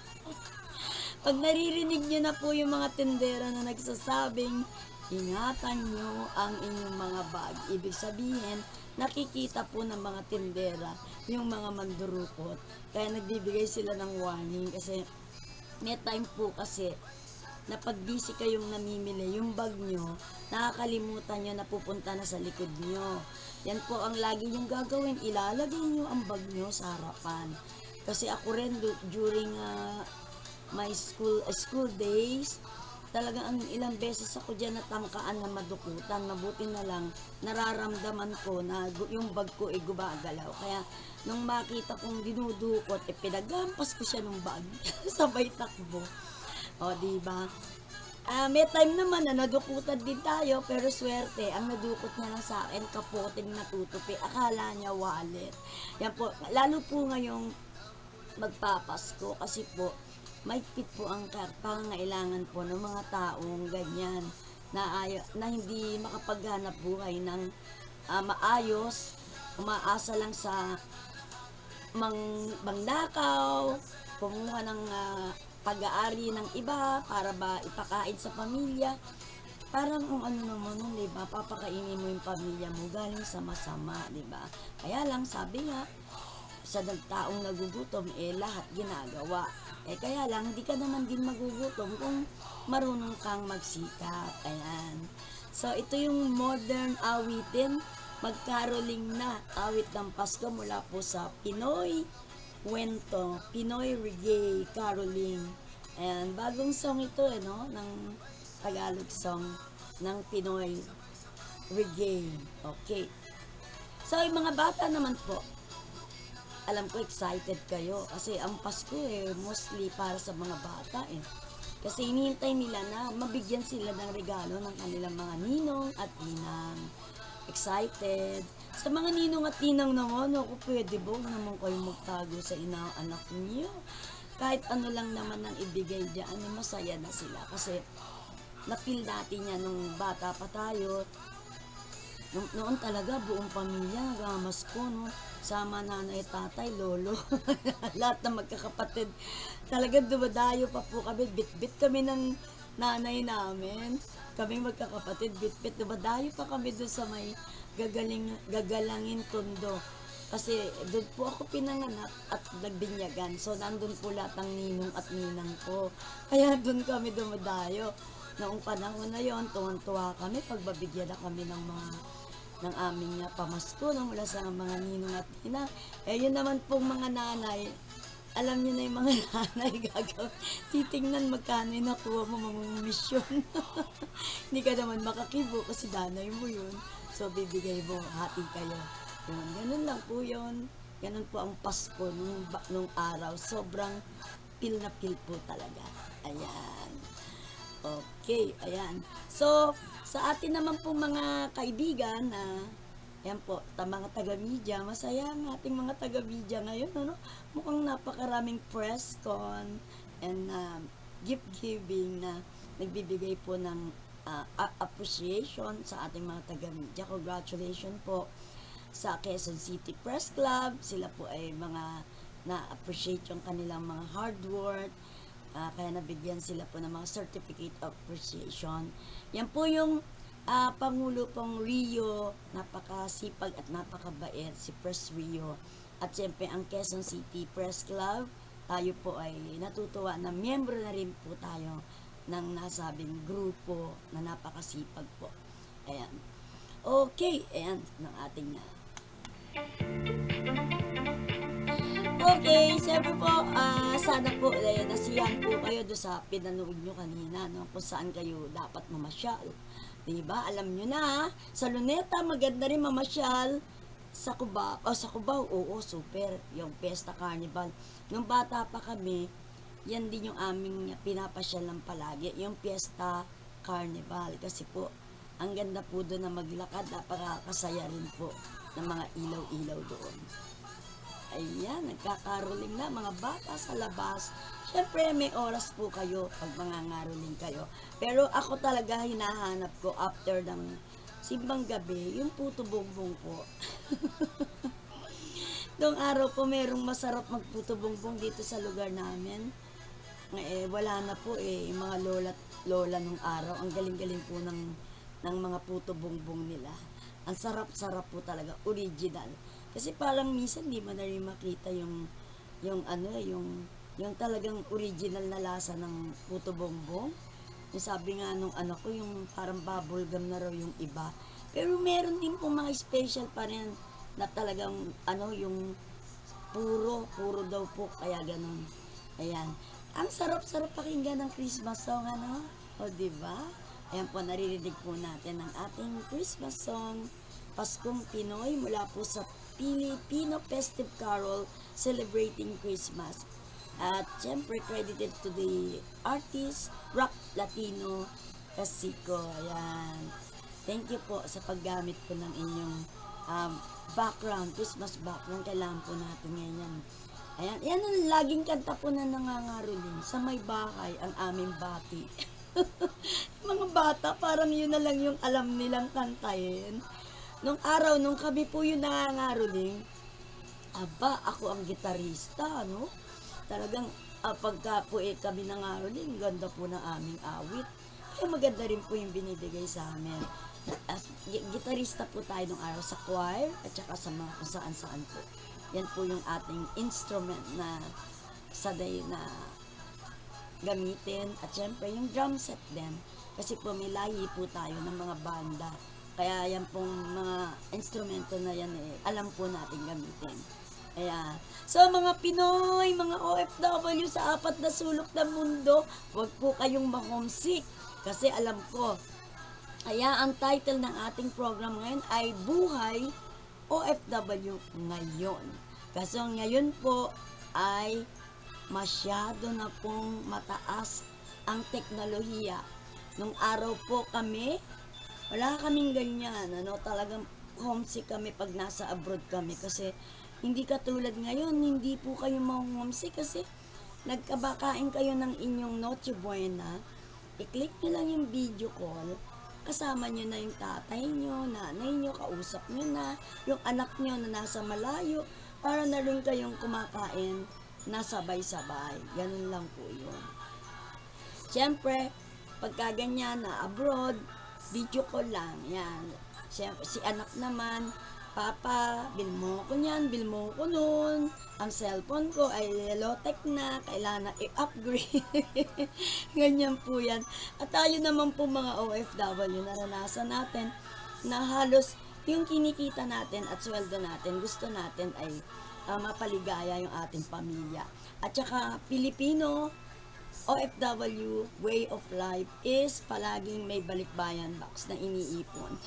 Pag naririnig nyo na po yung mga tindera na nagsasabing, ingatan nyo ang inyong mga bag. Ibig sabihin, nakikita po ng mga tindera yung mga mandurukot. Kaya nagbibigay sila ng warning kasi may time po kasi na pag busy kayong namimili, yung bag nyo, nakakalimutan nyo na pupunta na sa likod nyo. Yan po ang lagi yung gagawin, ilalagay nyo ang bag nyo sa harapan. Kasi ako rin during my school days, talagang ang ilang beses ako dyan natangkaan na madukutan. Mabuti na lang, nararamdaman ko na yung bag ko ay gumagalaw. Kaya nung makita kong dinudukot, pinagampas ko siya ng bag. Sabay takbo. O, diba? May time naman na nadukutan din tayo, pero swerte, ang nadukot niya lang sa akin, kapoting natutupi. Akala niya wallet. Yan po, lalo po ngayong magpapasko kasi po, mahigpit po ang pangangailangan po ng mga taong ganyan na hindi makapaghanap buhay ng maayos, umaasa lang sa mangnakaw, kumuha ng pag-aari ng iba para ba ipakain sa pamilya. Parang kung ano naman nun, diba? Papakainin mo yung pamilya mo galing sa masama, diba? Kaya lang, sabi nga, sa taong nagugutom, lahat ginagawa. Kaya lang, hindi ka naman din magugutom kung marunong kang magsikap. Ayan. So, ito yung modern awitin. Magkaroling na awit ng Pasko mula po sa Pinoy Kwento, Pinoy Reggae Caroling. Ayan, bagong song ito, ng Tagalog song ng Pinoy Reggae. Okay. So, yung mga bata naman po, alam ko excited kayo kasi ang Pasko mostly para sa mga bata Kasi hinihintay nila na mabigyan sila ng regalo ng kanilang mga ninong at ninang. Excited. Sa mga ninong at ninang naman, ako pwede ba naman kayo magtago sa anak niyo? Kahit ano lang naman ang ibigay dyan, masaya na sila. Kasi napil natin yan nung bata pa tayo. Noon talaga buong pamilya nagamasko, no? Sama nanay, tatay, lolo, lahat na magkakapatid. Talagang dumadayo pa po kami, bit-bit kami ng nanay namin. Kami magkakapatid, bit-bit, dumadayo pa kami doon sa may gagalangin tondo. Kasi doon po ako pinanganak at nagbinyagan. So nandun po lahat ng ninong at ninang ko. Kaya doon kami dumadayo. Noong panahon na yon, tuwan-tuwa kami pagbabigyan na kami ng aming pamasko mula sa mga ninong at ninang. Yun naman pong mga nanay, alam niyo na yung mga nanay gagawin. Titingnan magkano yung nakuha mo mga misyon. Hindi ka naman makakibo kasi nanay mo yun. So bibigay mo, hati kayo. Yun, ganun lang po yun. Ganun po ang Pasko nung araw. Sobrang pil na pil po talaga. Ayan. Okay, ayan. So, sa atin naman po mga kaibigan ayan po, mga taga-media, masaya ang ating mga taga-media ngayon, Mukhang napakaraming press con and gift giving na nagbibigay po ng appreciation sa ating mga taga-media. Congratulations po sa Quezon City Press Club. Sila po ay mga na-appreciate yung kanilang mga hard work. Kaya nabigyan sila po ng mga certificate of appreciation. Yan po yung Pangulo pong Rio, napakasipag at napakabait, si Press Rio. At siyempre ang Quezon City Press Club, tayo po ay natutuwa na miyembro na rin po tayo ng nasabing grupo na napakasipag po. Ayan. Okay, ayan ng ating Okay, siyempre po, sana po nasiyahan po kayo doon sa pinanood nyo kanina, kung saan kayo dapat mamasyal. Diba? Alam nyo na, sa Luneta, maganda rin mamasyal. Sa Cubao, oo, super. Yung Fiesta Carnival. Nung bata pa kami, yan din yung aming pinapasyal ng palagi, yung Fiesta Carnival. Kasi po, ang ganda po doon na maglakad, napakasaya rin po ng mga ilaw-ilaw doon. Ayan, nagkakaroling na mga bata sa labas. Siyempre, may oras po kayo pag mangangaroling kayo. Pero ako talaga hinahanap ko after ng simbang gabi, yung puto bongbong po. Noong araw po, merong masarap magputo bongbong dito sa lugar namin. wala na po yung mga lola nung araw. Ang galing-galing po ng mga puto bongbong nila. Ang sarap-sarap po talaga, original. Kasi parang minsan di mo na rin makita yung talagang original na lasa ng puto bongbong. Yung sabi nga nung anak ko, yung parang bubblegum na raw yung iba. Pero meron din po mga special pa rin na talagang yung puro daw po, kaya ganun. Ayan. Ang sarap-sarap pakinggan ng Christmas song, O, diba? Ayan po, naririnig po natin ang ating Christmas song, Paskong Pinoy, mula po sa Filipino Festive Carol celebrating Christmas. At syempre, credited to the artist, Rock Latino Casico. Ayan. Thank you po sa paggamit po ng inyong background, Christmas background. Kailangan po natin ngayon. Ayan, yan ang laging kanta po na nangangaroling. Sa may bahay, ang aming bati. Mga bata, parang yun na lang yung alam nilang kantahin. Nung araw, nung kami po yung nangangaroling, ako ang gitarista, Talagang, pagka po kami nangaroling, ganda po ng aming awit. Kaya maganda rin po yung binibigay sa amin. Gitarista po tayo nung araw sa choir, at saka sa mga kung saan-saan po. Yan po yung ating instrument na saday na gamitin. At syempre, yung drum set din. Kasi po may lahi po tayo ng mga banda. Kaya yan pong mga instrumento na yan alam po natin gamitin. Kaya, so mga Pinoy, mga OFW sa apat na sulok ng mundo, huwag po kayong ma-homesick. Kasi alam ko, kaya ang title ng ating program ngayon ay Buhay OFW Ngayon. Kasi ngayon po ay masyado na pong mataas ang teknolohiya. Nung araw po kami, wala kaming ganyan. Talagang homesick kami pag nasa abroad kami. Kasi hindi katulad ngayon, hindi po kayo ma-homesick kasi nagkabakain kayo ng inyong Noche Buena. I-click nyo lang yung video call. Kasama nyo na yung tatay nyo, nanay nyo, kausap nyo na, yung anak nyo na nasa malayo, para na rin kayong kumakain na sabay-sabay. Ganun lang po yun. Siyempre, pagka ganyan na abroad, video call lang. Yan. Siyempre, si anak naman, Papa, bil mo ko niyan, bil mo ko nun. Ang cellphone ko ay low-tech na, kailangan na i-upgrade. Ganyan po yan. At tayo naman po mga OFW, naranasan natin na halos yung kinikita natin at sweldo natin, gusto natin ay mapaligaya yung ating pamilya. At saka Filipino OFW way of life is palaging may balikbayan box na iniipon.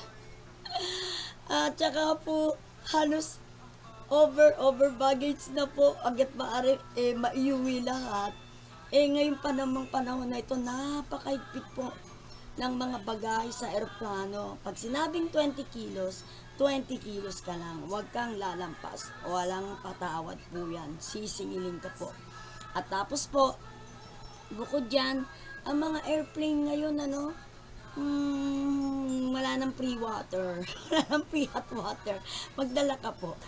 At saka po, halos over baggage na po, agad maaari maiuwi lahat. Ngayon pa namang panahon na ito, napakaigpit po ng mga bagahe sa eroplano. Pag sinabing 20 kilos ka lang. Huwag kang lalampas. Walang patawad po yan. Sisingilin ka po. At tapos po, bukod dyan, ang mga airplane ngayon, wala nang free water. Wala nang free hot water. Magdala ka po.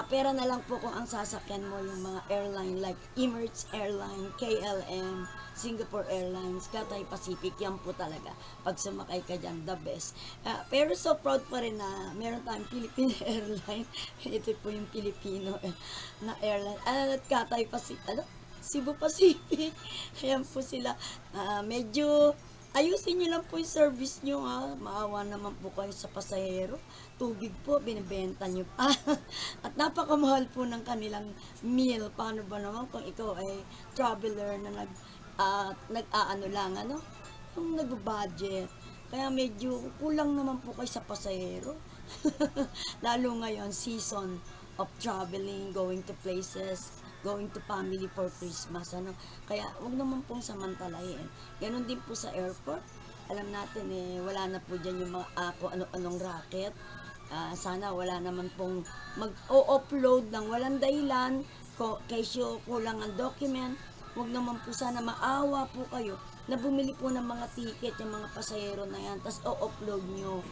Pera na lang po kung ang sasakyan mo yung mga airline like Emirates Airline, KLM, Singapore Airlines, Cathay Pacific. Yan po talaga. Pag sumakay ka dyan, the best. Pero so proud pa rin na meron tayong Philippine Airline. Ito po yung Filipino na airline. At Cathay Pacific. Cebu Pacific. Ayan po sila. Medyo ayusin nyo lang po yung service nyo, Maawa naman po kayo sa pasahero. Tubig po, binibenta nyo pa. At napakamahal po ng kanilang meal. Paano ba naman kung ikaw ay traveler na yung nag-budget. Kaya medyo kulang naman po kayo sa pasahero. Lalo ngayon, season of traveling, going to places, going to family for Christmas, Kaya, huwag naman pong samantalahin. Ganon din po sa airport. Alam natin, wala na po dyan yung mga kung ano-anong racket. Sana wala naman pong mag-o-upload ng walang dahilan, kesyo kulang ang document. Huwag naman po sana maawa po kayo na bumili po ng mga ticket, yung mga pasahero na yan, tapos o-upload nyo.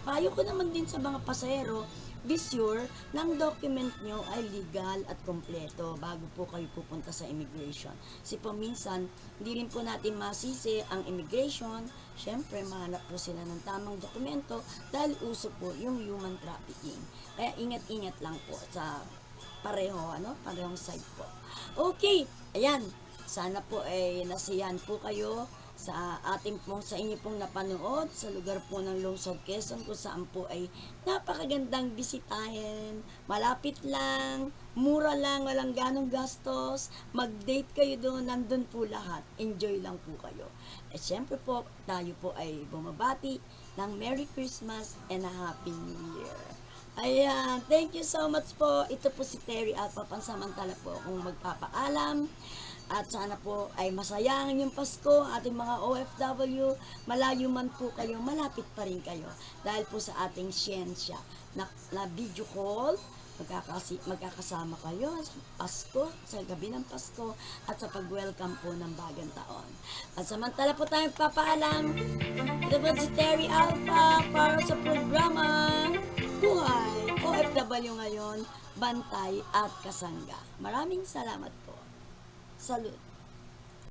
Payo ko naman din sa mga pasahero, be sure ng document nyo ay legal at kompleto bago po kayo pupunta sa immigration. Kasi po minsan, hindi rin po natin masisi ang immigration. Siyempre, mahanap po sila ng tamang dokumento dahil uso po yung human trafficking. Kaya ingat-ingat lang po sa parehong side po. Okay, ayan. Sana po ay nasiyahan po kayo sa inyo pong napanood sa lugar po ng Lungsod Quezon kung saan po ay napakagandang bisitahin, malapit lang, mura lang, walang ganong gastos, mag-date kayo doon, nandun po lahat, enjoy lang po kayo. At syempre po, tayo po ay bumabati ng Merry Christmas and a Happy New Year. Ayan, thank you so much po. Ito po si Terry Alpha, pansamantala po akong magpapaalam. At sana po ay masaya ang inyong Pasko, ating mga OFW, malayo man po kayo, malapit pa rin kayo. Dahil po sa ating siyensya na video call, magkakasama kayo sa Pasko, sa gabi ng Pasko, at sa pag-welcome po ng bagong taon. At samantala po tayong papaalam, ito po si Terry Alpha para sa programa Buhay OFW ngayon, Bantay at Kasangga. Maraming salamat po. Salud.